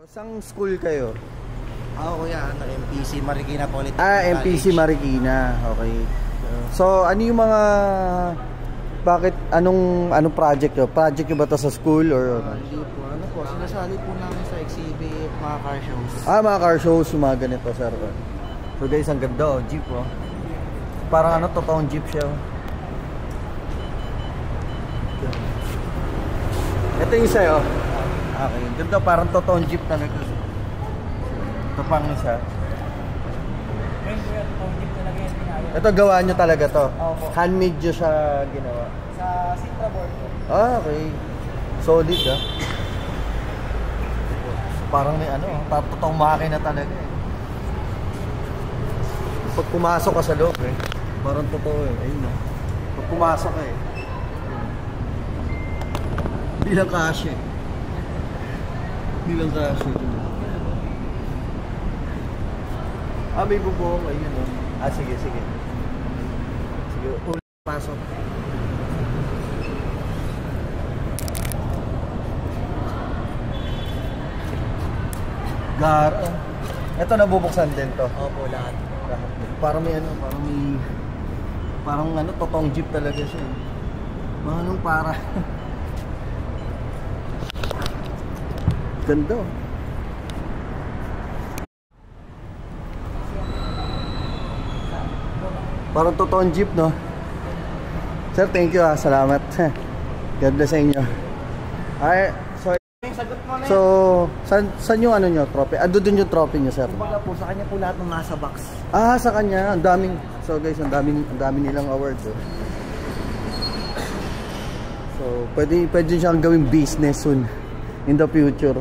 Saan school kayo? Kuya, MPC Marikina Polytechnic. MPC Marikina. Okay. So, ano yung mga... Bakit? Anong project yun? Project yun ba ito sa school or... Hindi po. Ano po, sinasali po namin sa exhibit, mga car shows. Mga car shows, yung mga ganito, sir. So guys, ang ganda, jeep, oh. Parang totoong jeep siya, oh. Ito yung sa'yo. Okay, ganda, parang totoong jeep talaga. Ito pang isa. Ito gawa nyo talaga to? Opo. Handmade nyo siya ginawa? Sa Sintra board po. Okay. Solid, ah. Parang may totoong makina talaga, eh. Pag pumasok ka sa loob, eh, parang totoo, eh. Ayun, eh. Pag pumasok ka, eh. Hindi lang kasya, eh. Hindi lang kasya. May bubong. Ayun, oh. Sige. Sige, pasok. Ito nabubuksan din to. Opo, lahat. Parang may totoong jeep talaga siya. Para. Ganda. Parang totoong jeep, no? Sir, thank you, salamat. God bless sa inyo. So, saan yung nyo, trophy? Ando dun yung trophy nyo, sir? Kumbaga po, sa kanya po lahat ng nasa box. Sa kanya. Ang daming, so guys, ang dami nilang awards, oh. So, pwede siyang gawing business soon. In the future.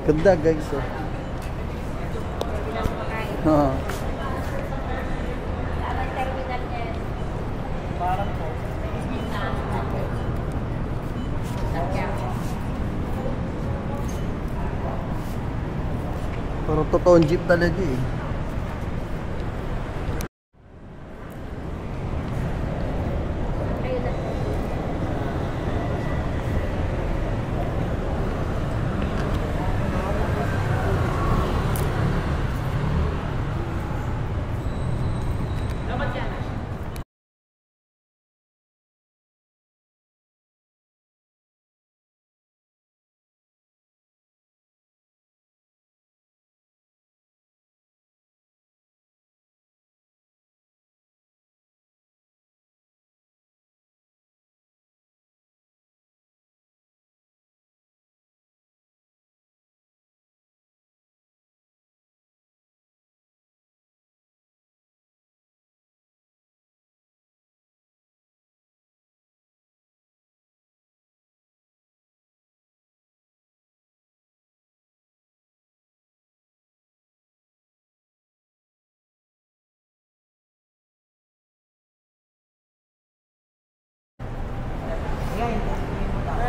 Ganda, guys, oh. Parang totoong jeep talaga, eh.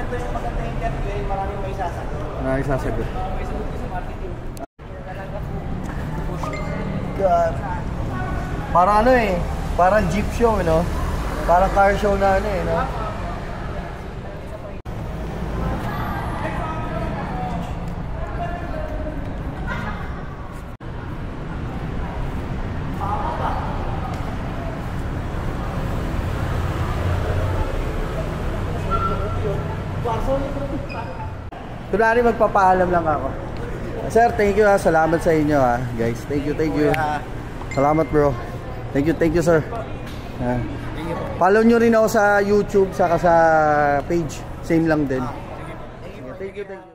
Ito yung maganda interview, maraming may sasagot. Maraming sasagot. May sagot sa marketing. God. Parang parang jeep show, no? Parang car show na no? Kunwari magpapaalam lang ako. Sir, thank you, salamat sa inyo, guys. Thank you. Salamat, bro. Thank you, sir. Follow nyo rin ako sa YouTube saka sa page. Same lang din. Thank you.